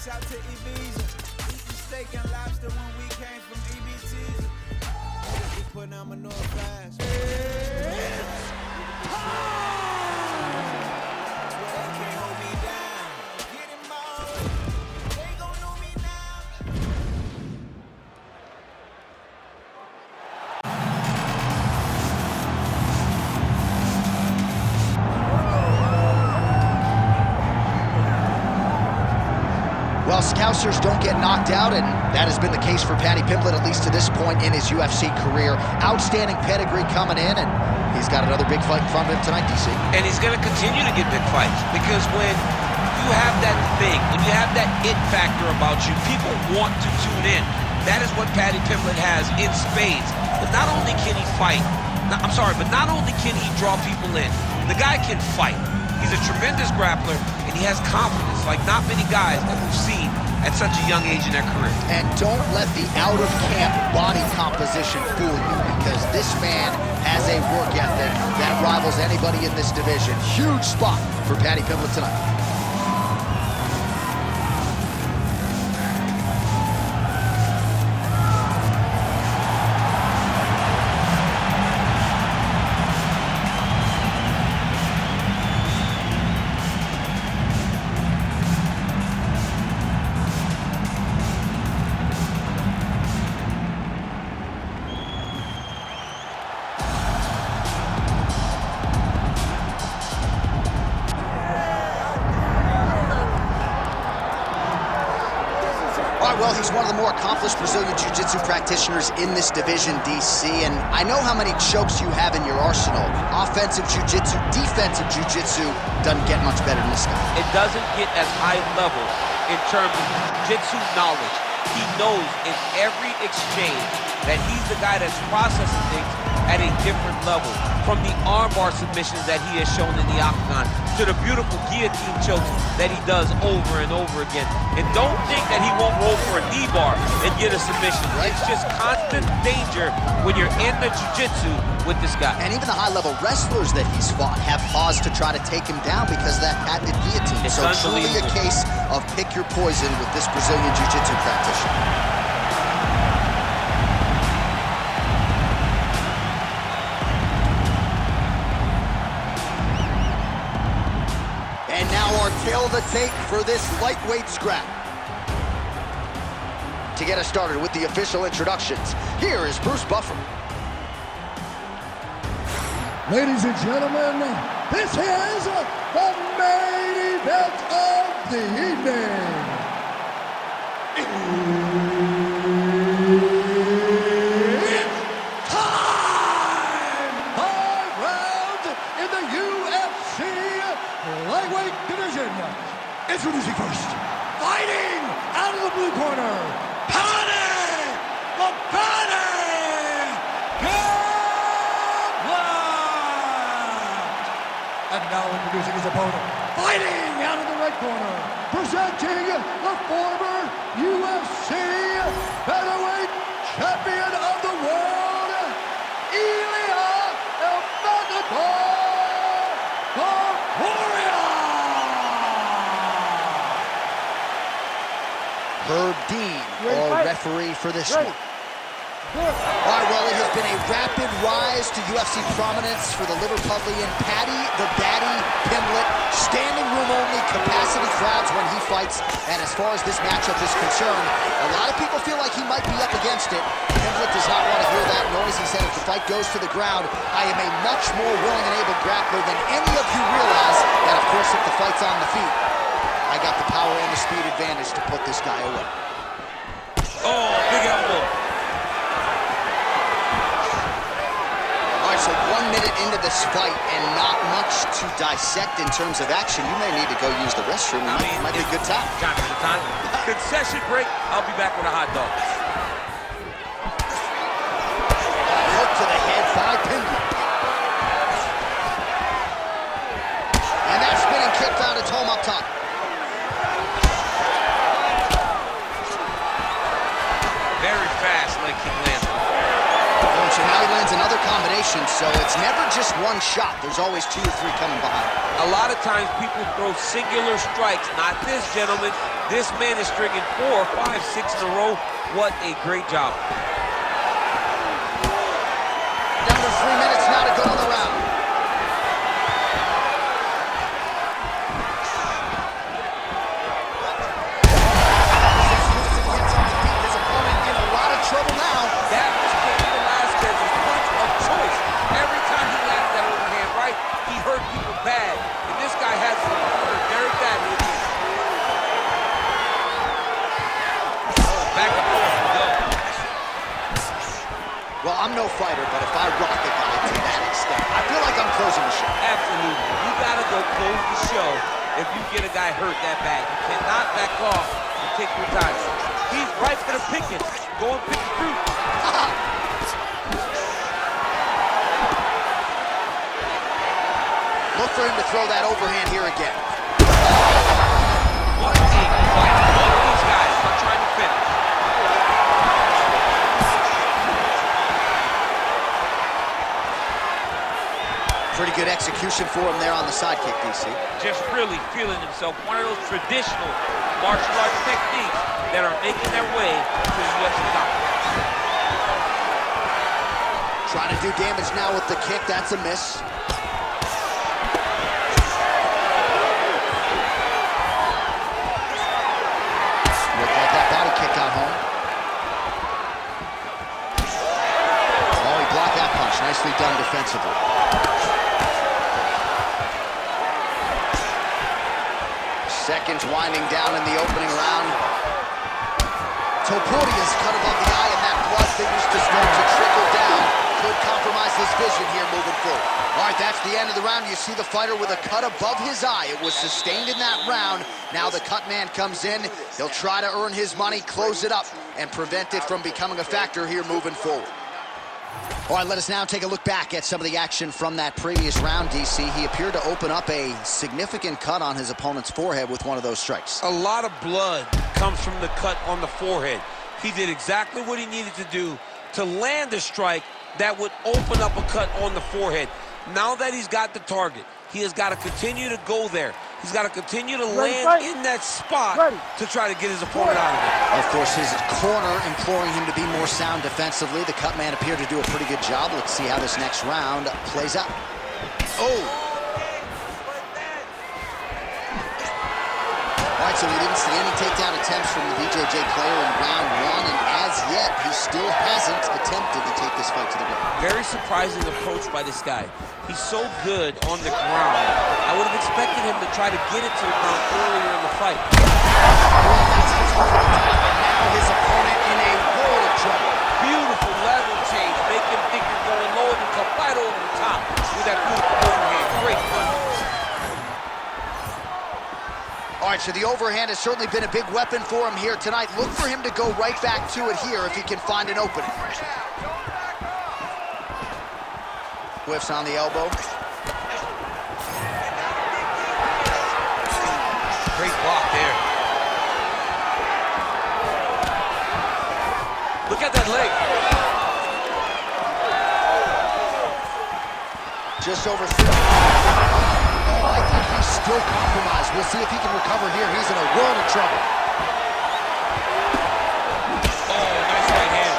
Trips out to Ibiza. Eating steak and lobster when we came from EBTs. We putting on manure fast. Well, Scousers don't get knocked out, and that has been the case for Paddy Pimblett, at least to this point in his UFC career. Outstanding pedigree coming in, and he's got another big fight in front of him tonight, DC. And he's going to continue to get big fights, because when you have that thing, when you have that it factor about you, people want to tune in. That is what Paddy Pimblett has in spades. But not only can he fight, but not only can he draw people in, the guy can fight. He's a tremendous grappler, and he has confidence like not many guys that we've seen at such a young age in their career. And don't let the out-of-camp body composition fool you, because this man has a work ethic that rivals anybody in this division. Huge spot for Paddy Pimblett tonight. Well, he's one of the more accomplished Brazilian Jiu-Jitsu practitioners in this division, DC, and I know how many chokes you have in your arsenal. Offensive Jiu-Jitsu, defensive Jiu-Jitsu doesn't get much better than this guy. It doesn't get as high level in terms of Jiu-Jitsu knowledge. He knows in every exchange that he's the guy that's processing things at a different level. From the armbar submissions that he has shown in the octagon to the beautiful guillotine chokes that he does over and over again. And don't think that he won't roll for a knee bar and get a submission. Right. It's just constant danger when you're in the jiu-jitsu with this guy. And even the high-level wrestlers that he's fought have paused to try to take him down because of that patented guillotine. It's so truly a case of pick your poison with this Brazilian jiu-jitsu practitioner. And now our tail of the tape for this lightweight scrap. To get us started with the official introductions, here is Bruce Buffer. Ladies and gentlemen, this is the main event of the evening. It's time! 5 rounds in the UFC lightweight division. Introducing first, fighting out of the blue corner, Paddy Pimblett! And now introducing his opponent, fighting out of the red corner, presenting the former UFC featherweight champion of the world, Topuria! Herb Dean, our referee for this one. All right, well, it has been a rapid rise to UFC prominence for the Liverpudlian Paddy the Baddy Pimblett. Standing room only, capacity crowds when he fights. And as far as this matchup is concerned, a lot of people feel like he might be up against it. Pimblett does not want to hear that noise. He said if the fight goes to the ground, I am a much more willing and able grappler than any of you realize. And of course, if the fight's on the feet, I got the power and the speed advantage to put this guy away. Oh, big elbow. So 1 minute into this fight and not much to dissect in terms of action. You may need to go use the restroom. It might be a good time. Concession break. I'll be back with a hot dog. Hook to the head by Pimblett. And that spinning kick found its home up top. Very fast leg kick lands. So now he lands another combination. combination, so it's never just one shot. There's always 2 or 3 coming behind. A lot of times people throw singular strikes. Not this, gentlemen. This man is stringing 4, 5, 6 in a row. What a great job. Down to 3 minutes now to go in the round. Trouble now. That was Cain Velasquez's punch of choice. Every time he landed that overhand right, he hurt people bad. And this guy has to hurt very badly again. Back and forth we go. Well, I'm no fighter, but if I rock a guy to that extent, I feel like I'm closing the show. Absolutely. You gotta go close the show if you get a guy hurt that bad. You cannot back off and take your time. He's right for the picking. Go and pick the fruit. Look for him to throw that overhand here again. What a fight. Both of these guys are trying to finish. Pretty good execution for him there on the side kick, DC. Just really feeling himself. One of those traditional martial arts techniques that are making their way to the UFC top. Trying to do damage now with the kick. That's a miss. Looked like that body kick got home. Oh, he blocked that punch. Nicely done defensively. Seconds winding down in the opening round. Topuria's cut above the eye, and that blood figures to start to trickle down. Could compromise his vision here moving forward. All right, that's the end of the round. You see the fighter with a cut above his eye. It was sustained in that round. Now the cut man comes in. He'll try to earn his money, close it up, and prevent it from becoming a factor here moving forward. All right, let us now take a look back at some of the action from that previous round, DC. He appeared to open up a significant cut on his opponent's forehead with one of those strikes. A lot of blood comes from the cut on the forehead. He did exactly what he needed to do to land a strike that would open up a cut on the forehead. Now that he's got the target, he has got to continue to go there. He's got to continue to land in that spot to try to get his opponent out of it. Of course, his corner imploring him to be more sound defensively. The cut man appeared to do a pretty good job. Let's see how this next round plays out. Oh! All right, so we didn't see any takedown attempts from the BJJ player in round 1, and as yet, he still hasn't attempted to take this fight to the ground. Very surprising approach by this guy. He's so good on the ground. I would have expected him to try to get it to the ground earlier in the fight. Now his opponent in a world of trouble. Beautiful level change. Make him think you're going low and come right over the top with that beautiful overhand. Great punch. All right, so the overhand has certainly been a big weapon for him here tonight. Look for him to go right back to it here if he can find an opening. Whiffs on the elbow. Great block there. Look at that leg. Just over 3. Oh, I think he's still compromised. We'll see if he can recover here. He's in a world of trouble. Oh, nice right hand.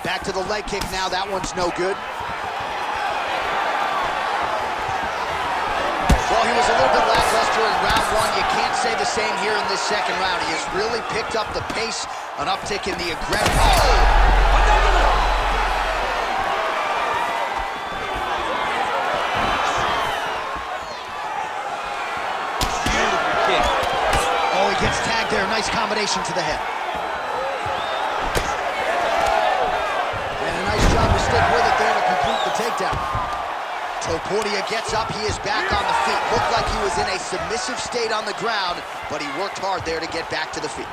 Back to the leg kick now. That one's no good. Well, he was a little bit lackluster in round 1. You can't say the same here in this second round. He has really picked up the pace, an uptick in the aggression. Oh! Beautiful kick. Oh, he gets tagged there. Nice combination to the head. And a nice job to stick with it there to complete the takedown. Topuria gets up. He is back on the feet. Looked like he was in a submissive state on the ground, but he worked hard there to get back to the feet.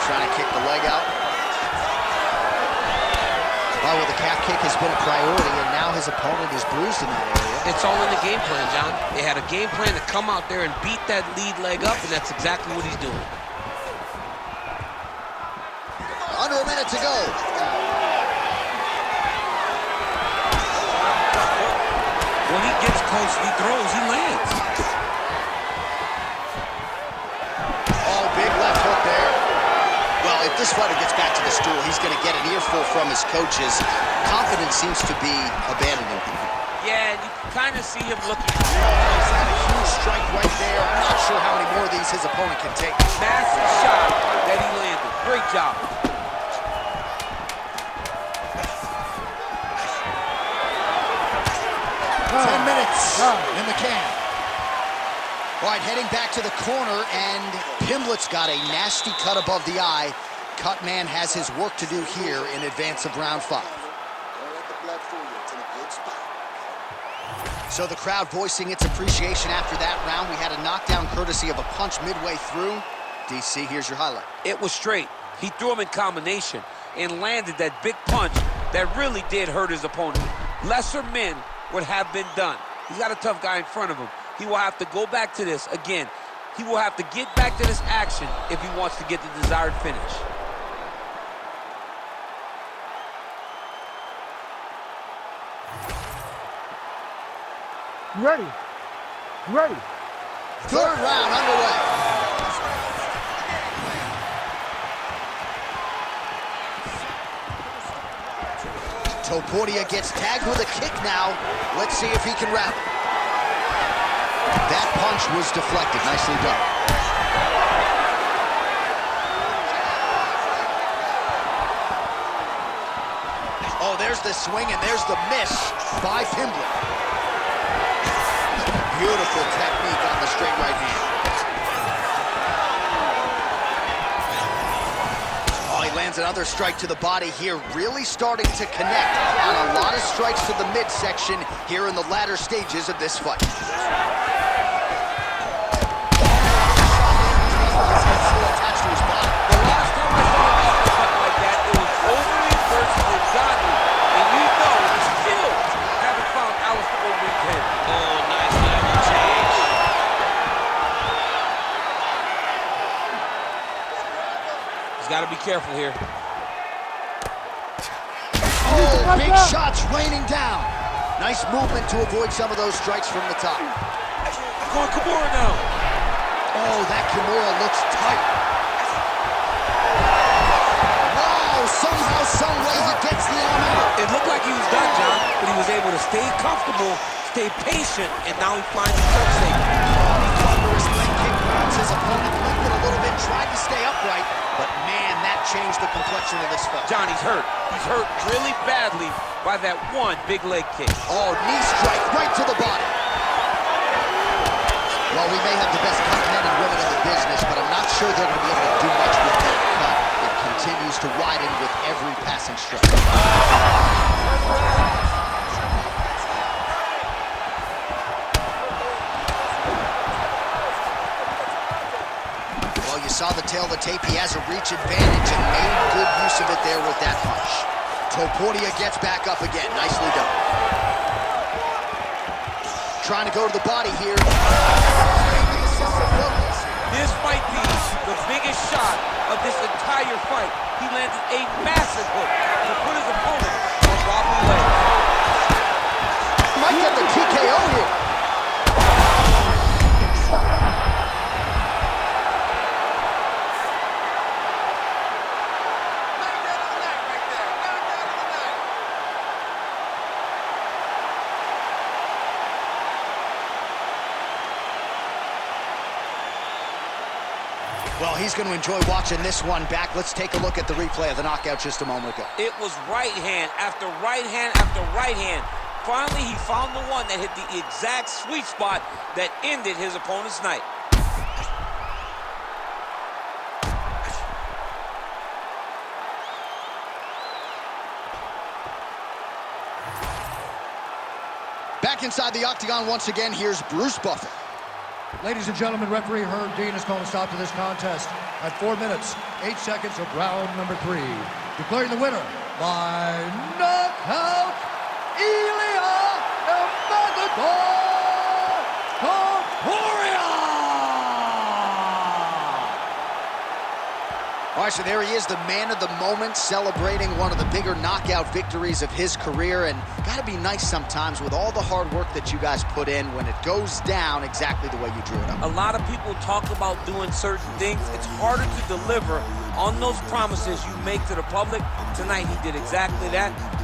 Trying to kick the leg out. Well, the calf kick has been a priority, and now his opponent is bruised in that area. It's all in the game plan, John. They had a game plan to come out there and beat that lead leg up, and that's exactly what he's doing. under a minute to go. When he gets close, he throws, he lands. Oh, big left hook there. Well, if this fighter gets back to the stool, he's going to get an earful from his coaches. Confidence seems to be abandoning him. Yeah, and you can kind of see him looking. He's had a huge strike right there. I'm not sure how many more of these his opponent can take. Massive shot that he landed. Great job. 10 minutes in the can. All right, heading back to the corner, and Pimblett's got a nasty cut above the eye. Cut man has his work to do here in advance of round 5. So the crowd voicing its appreciation after that round. We had a knockdown courtesy of a punch midway through. DC, here's your highlight. It was straight. He threw him in combination and landed that big punch that really did hurt his opponent. Lesser men would have been done. He's got a tough guy in front of him. He will have to go back to this again. He will have to get back to this action if he wants to get the desired finish. Ready. Ready. Third round underway. Topuria gets tagged with a kick now. Let's see if he can wrap it. That punch was deflected. Nicely done. Oh, there's the swing and there's the miss by Pimblett. Beautiful technique on the straight right hand. Oh, he lands another strike to the body here, really starting to connect on a lot of strikes to the midsection here in the latter stages of this fight. Still attached to his body. The last time I saw an uppercut like that, it was overly versus Ngannou, and you know he still haven't found Alistair Overeem's head. Oh, nice level change. He's got to be careful here. Oh, big shots raining down. Nice movement to avoid some of those strikes from the top. Going Kimura now. Oh, that Kimura looks tight. Wow, somehow, some way he gets the arm out. It looked like he was done, John, but he was able to stay comfortable, stay patient, and now he finds himself safe. Thunderous leg kick grabs his opponent, limped a little bit, tried to stay upright, but man, that changed the complexion of this fight. John, he's hurt. He's hurt really badly by that one big leg kick. Oh, knee strike right to the body. Well, we may have the best cut men and women in the business, but I'm not sure they're going to be able to do much with that cut. It continues to widen with every passing strike. Well, you saw the tail of the tape. He has a reach advantage and made good use of it there with that punch. Topuria gets back up again. Nicely done. Trying to go to the body here. This might be the biggest shot of this entire fight. He landed a massive hook to put his opponent on wobbly legs. Might get the TKO here. Well, he's going to enjoy watching this one back. Let's take a look at the replay of the knockout just a moment ago. It was right hand after right hand after right hand. Finally, he found the one that hit the exact sweet spot that ended his opponent's night. Back inside the octagon once again, here's Bruce Buffer. Ladies and gentlemen, referee Herb Dean has called a stop to this contest at 4 minutes, 8 seconds of round number 3. Declaring the winner by knockout, Ilia Topuria! All All right, so there he is, the man of the moment, celebrating one of the bigger knockout victories of his career. And got to be nice sometimes with all the hard work that you guys put in when it goes down exactly the way you drew it up. A lot of people talk about doing certain things. It's harder to deliver on those promises you make to the public. Tonight, he did exactly that.